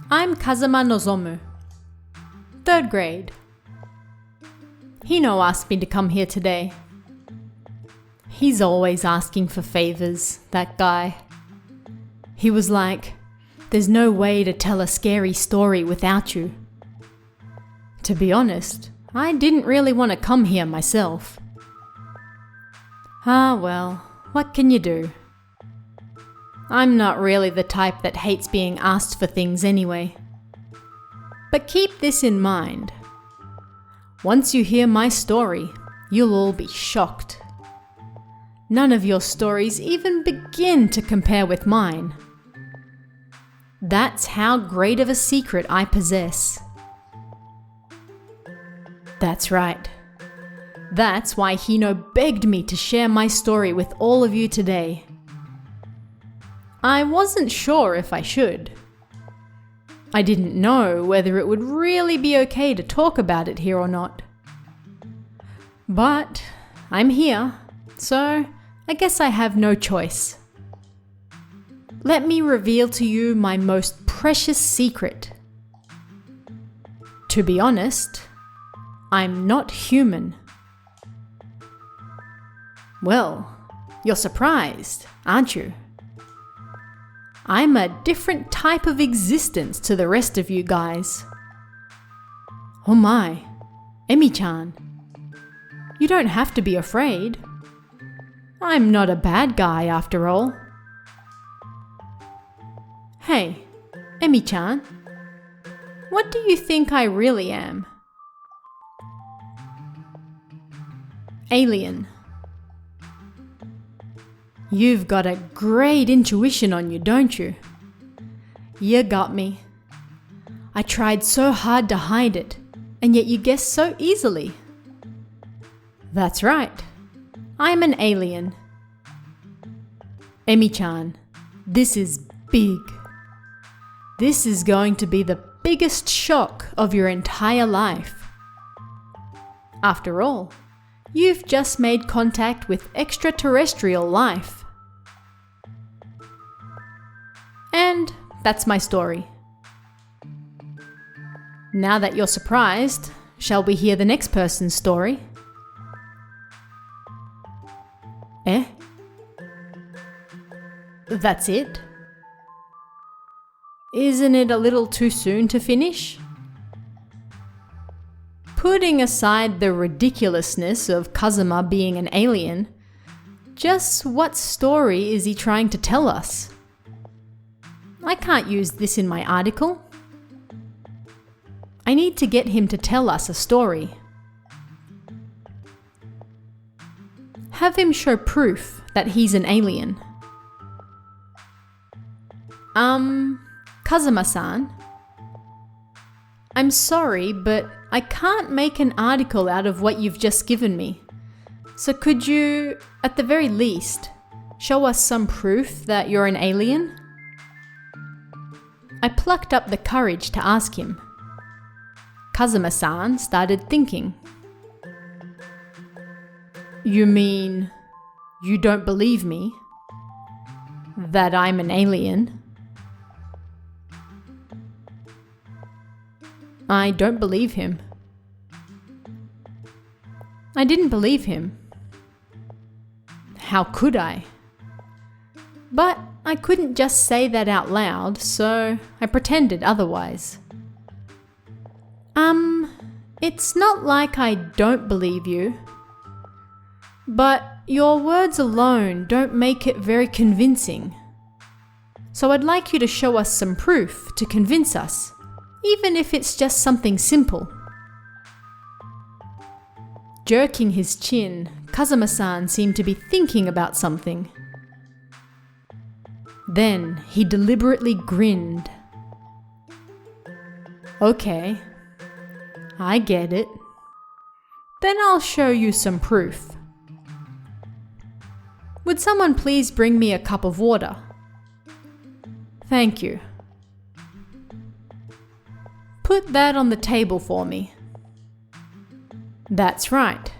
I'm Kazama Nozomu. 3rd grade. Hino asked me to come here today. He's always asking for favors, that guy. He was like, "There's no way to tell a scary story without you." To be honest, I didn't really want to come here myself. Ah well, what can you do? I'm not really the type that hates being asked for things anyway. But keep this in mind. Once you hear my story, you'll all be shocked. None of your stories even begin to compare with mine. That's how great of a secret I possess. That's right. That's why Hino begged me to share my story with all of you today. I wasn't sure if I should. I didn't know whether it would really be okay to talk about it here or not. But I'm here, so I guess I have no choice. Let me reveal to you my most precious secret. To be honest, I'm not human. Well, you're surprised, aren't you? I'm a different type of existence to the rest of you guys. Oh my, Emi-chan. You don't have to be afraid. I'm not a bad guy after all. Hey, Emi-chan, what do you think I really am? Alien. You've got a great intuition on you, don't you? You got me. I tried so hard to hide it, and yet you guessed so easily. That's right. I'm an alien. Emi-chan, this is big. This is going to be the biggest shock of your entire life. After all, you've just made contact with extraterrestrial life. And that's my story. Now that you're surprised, shall we hear the next person's story? Eh? That's it? Isn't it a little too soon to finish? Putting aside the ridiculousness of Kazama being an alien, just what story is he trying to tell us? I can't use this in my article. I need to get him to tell us a story. Have him show proof that he's an alien. Kazama-san, I'm sorry, but I can't make an article out of what you've just given me. So could you, at the very least, show us some proof that you're an alien? I plucked up the courage to ask him. Kazama-san started thinking. You mean, you don't believe me? That I'm an alien? I don't believe him. I didn't believe him. How could I? But I couldn't just say that out loud, so I pretended otherwise. It's not like I don't believe you. But your words alone don't make it very convincing. So I'd like you to show us some proof to convince us, even if it's just something simple. Jerking his chin, Kazama-san seemed to be thinking about something. Then he deliberately grinned. Okay, I get it. Then I'll show you some proof. Would someone please bring me a cup of water? Thank you. Put that on the table for me. That's right.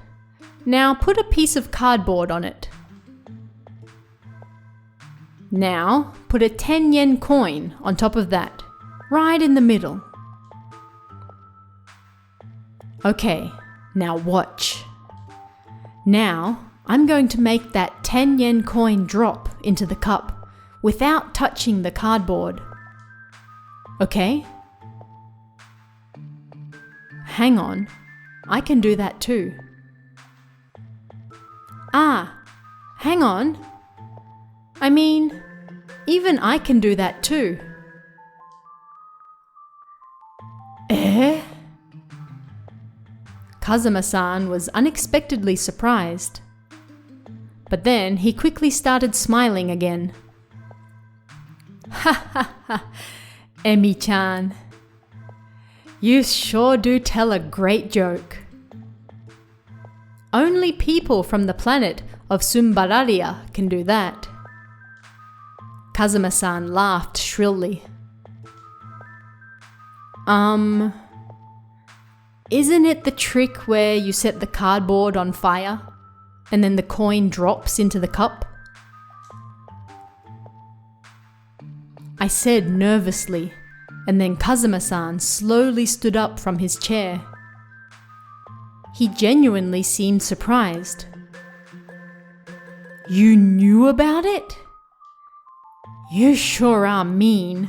Now put a piece of cardboard on it. Now put a 10 yen coin on top of that. right in the middle. Okay, now watch. Now I'm going to make that 10 yen coin drop into the cup without touching the cardboard. Okay? Hang on, I can do that too. Ah, hang on. I mean, even I can do that too. Eh? Kazama-san was unexpectedly surprised. But then he quickly started smiling again. Ha ha ha, Emi-chan. You sure do tell a great joke. Only people from the planet of Sumbararia can do that. Kazama-san laughed shrilly. Isn't it the trick where you set the cardboard on fire and then the coin drops into the cup? I said nervously, and then Kazama-san slowly stood up from his chair. He genuinely seemed surprised. You knew about it? You sure are mean.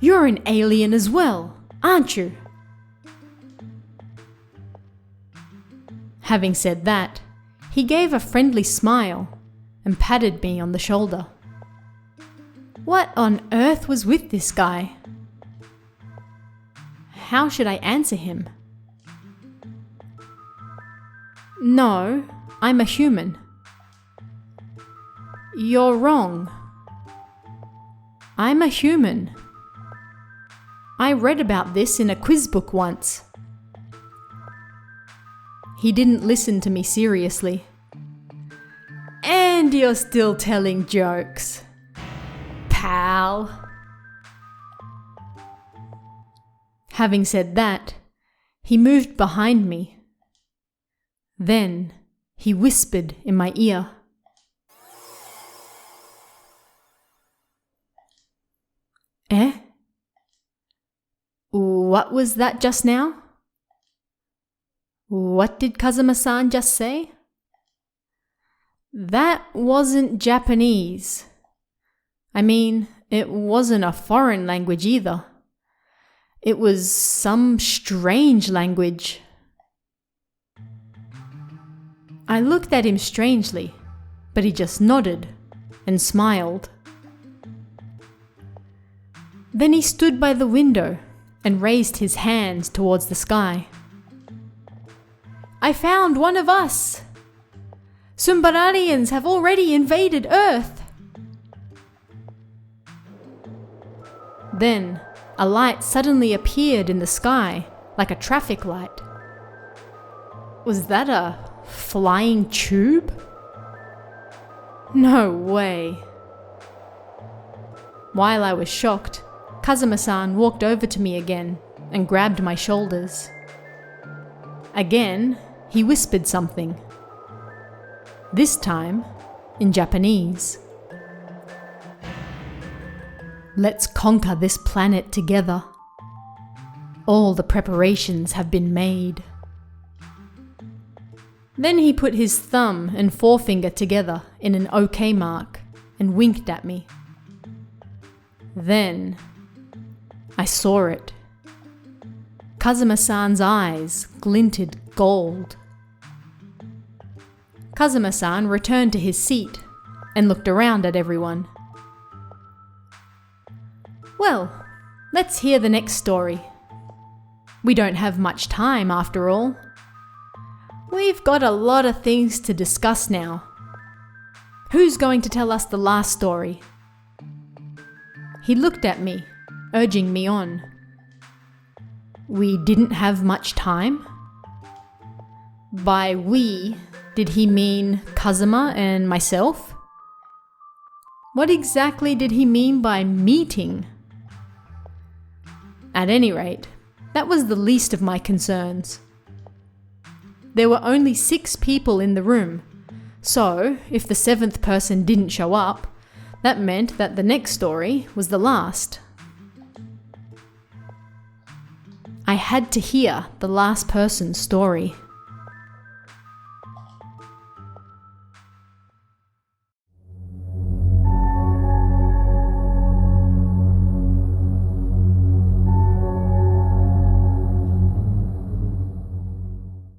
You're an alien as well, aren't you? Having said that, he gave a friendly smile and patted me on the shoulder. What on earth was with this guy? How should I answer him? No, I'm a human. You're wrong. I'm a human. I read about this in a quiz book once. He didn't listen to me seriously. And you're still telling jokes, pal. Having said that, he moved behind me. Then he whispered in my ear. Eh? What was that just now? What did Kazama-san just say? That wasn't Japanese. I mean, it wasn't a foreign language either. It was some strange language. I looked at him strangely, but he just nodded and smiled. Then he stood by the window and raised his hands towards the sky. I found one of us! Sumbararians have already invaded Earth! Then, a light suddenly appeared in the sky, like a traffic light. Was that a flying tube? No way. While I was shocked, Kazama-san walked over to me again and grabbed my shoulders. Again, he whispered something. This time, in Japanese. Let's conquer this planet together. All the preparations have been made. Then he put his thumb and forefinger together in an OK mark and winked at me. Then, I saw it. Kazama-san's eyes glinted gold. Kazama-san returned to his seat and looked around at everyone. Well, let's hear the next story. We don't have much time after all. We've got a lot of things to discuss now. Who's going to tell us the last story? He looked at me, urging me on. We didn't have much time? By we, did he mean Kazama and myself? What exactly did he mean by meeting? At any rate, that was the least of my concerns. There were only 6 people in the room, so if the 7th person didn't show up, that meant that the next story was the last. I had to hear the last person's story.